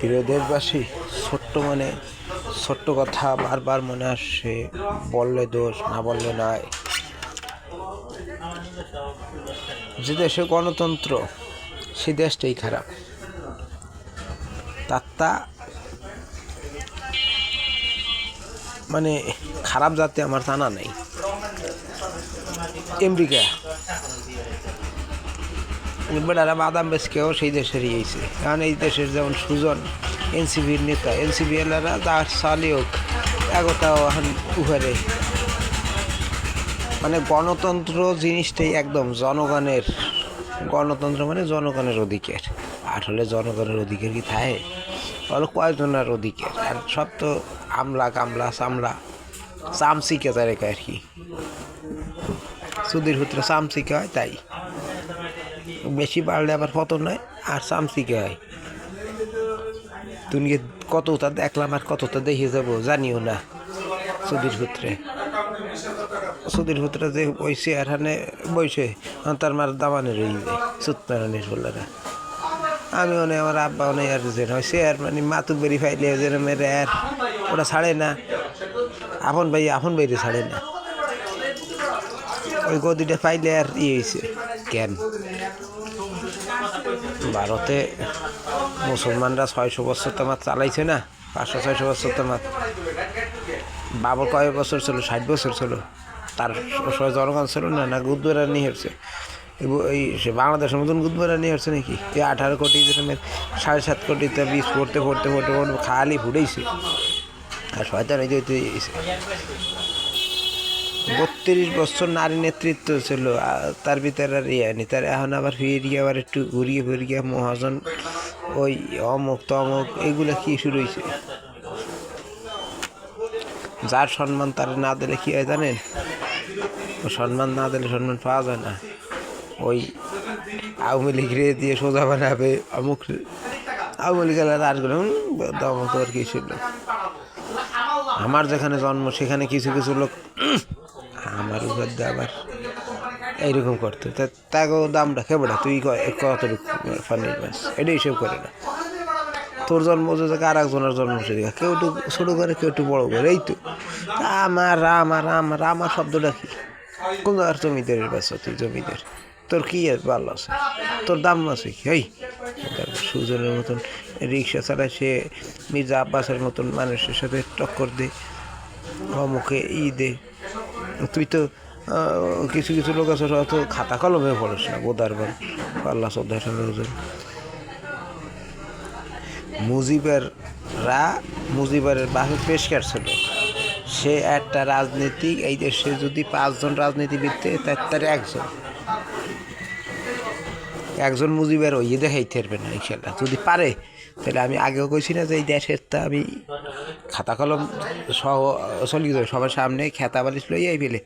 প্রিয় দেশবাসী, ছোট্ট কথা বারবার মনে আসছে, বললে দোষ, না বললে নয়। যে দেশে গণতন্ত্র, সে দেশটাই খারাপ। তারটা মানে খারাপ যাতে আমার জানা নেই। আমেরিকা বেড়ারা বাদাম বেচকেও সেই দেশেরই হয়েছে। কারণ এই দেশের যেমন সুজন এনসিপির নেতা, এনসিপি এলারা যার সালিও একতাও এখন উহারে মানে গণতন্ত্র জিনিসটাই একদম জনগণের। গণতন্ত্র মানে জনগণের অধিকার। আসলে জনগণের অধিকার কি থাকে? বলো কয়জনের অধিকার? আর সব তো আমলা কামলা চামলা চামচিকে তার আর কি সুদীর সূত্রে চামচিকে হয়। তাই বেশি বাড়লে আবার পতন নয়, আর চামচিকে হয়। তুমি কতটা দেখলাম আর কতটা দেখে যাবো জানিও না। সুদীর সূত্রে যে বইছে এখানে বইছে তার মার দামানের রয়ে যায় সুতমানের বললারা। আমি মনে আমার আব্বা অনেক আর যে হয়েছে আর মানে মাতুক বেরি ফাইলে যে মেরে আর ওরা ছাড়ে না। আপন বাইরে ছাড়ে না। ওই গদিটা পাইলে আর হয়েছে কেন? ভারতে মুসলমানরা 600 বছর তোমার চালাইছে না, 500-600 বছর তোমার। বাবর কয়েক বছর ছিল? 60 বছর ছিল। তার জনগণ ছিল না, না গুদবেরা নিয়ে হচ্ছে এই বাংলাদেশের মতন গুদবেরা নিয়ে হচ্ছে নাকি? এই 18 কোটি যেরকমের 7.5 কোটিতে বীজ পড়তে খালি ফুটেছে। আর শয়তান এই যে 32 বছর নারী নেতৃত্ব ছিল, তার ভিতরে আর নি তার এখন আবার ফিরিয়ে আবার একটু ঘুরিয়ে মহাজন ওই অমুক তমুক এগুলো কি শুরু হয়েছে? যার সম্মান তার না দিলে কি হয় জানেন? ও সম্মান না দিলে সম্মান পাওয়া যায় না। ওই আওয়ামী লীগ দিয়ে সোজা বানাবে অমুক আওয়ামী লীগের রাজগুলো দমক আর কি ছিল। আমার যেখানে জন্ম সেখানে কিছু লোক আমার উপর দিয়ে আবার এইরকম করতো। তাকেও দাম রাখে বেড়া তুই কত ফানির মাছ এটা হিসেব করে না। তোর জন্ম যে জায়গায় আর একজনের জন্ম সে জায়গা, কেউ একটু ছোটো করে কেউ একটু বড়ো করে। এই তো আমার শব্দটা কি? কোন আর জমিদারের বাচ্চা তুই? জমিদার তোর কি ভালো আছে? তোর দাম আছে কি? এই সুজনের মতন রিক্সা চালায় সে মির্জা আব্বাসের মতন মানুষের সাথে টক্কর দে, অমুকে দে। তুই তো কিছু লোক আছে তো খাতা কলমে পড়িস না। বোধার বল পাল্লা 14 মুজিবের বাপে পেশকার ছিল। সে একটা রাজনীতিক। এই দেশে যদি 5 জন রাজনীতিবিদ তার একজন মুজিবের ওই দেখাইতে পারবে না ইনশাল্লাহ। যদি পারে তাহলে আমি আগেও কইছি না যে এই দেশের তা আমি খাতা কলম সহ চলিয়ে যাবো। সবার সামনে খেতা বালিশ লইয়াই ফেলে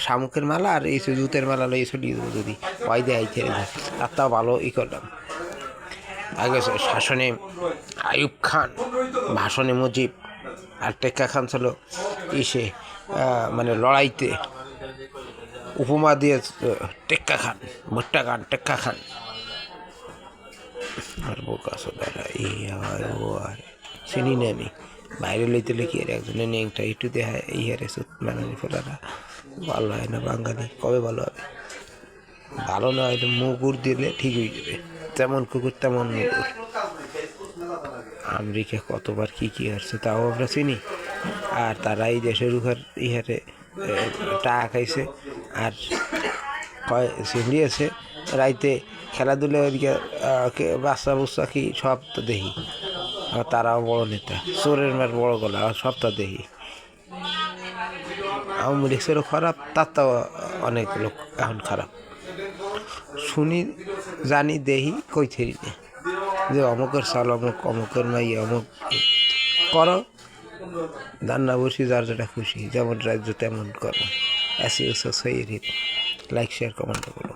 শামুকের মালা আর এই জুতের মালা লইয়ে চলিয়ে দেবো যদি ওই দেখাইতে আর তাও ভালো করলাম। আগে শাসনে আইয়ুব খান, ভাষণে মুজিব, আর টেক্কা খান ছিল মানে লড়াইতে উপমা দিয়ে টেক্কা খান, ভুট্টা খান, টেক্কা খান। আর বোকা সোদারা চিনি না আমি। বাইরে লইতে কি আর একজনে নেংটা একটু দেখায় এই হারে মানানি ফেলারা ভালো হয় না। বাঙালি কবে ভালো হবে? ভালো না হয়তো মুগুর দিলে ঠিক হয়ে যাবে। তেমন কুকুর তেমন মুগুর। আমেরিকা কতবার কি হচ্ছে তাও আমরা চিনি। আর তারা এই দেশের উপর ইহারে টাকা খাইছে আর চিংড়িয়েছে রাইতে খেলাধুলা ওইদিকে বাচ্চা বুচ্চা কি সব তো দেখি। আর তারাও বড় নেতা, চোরের মার বড় গলা সব তো দেখি। আওয়ামী লীগ ছিল খারাপ, তার তো অনেক লোক এখন খারাপ শুনি জানি দেখি কই থেরি না যে অমুকের চাল অমুকের মাই অমুক করো রান্না বসি যার যেটা খুশি যেমন রাজ্য তেমন করো। লাইক শেয়ার কমেন্ট করো।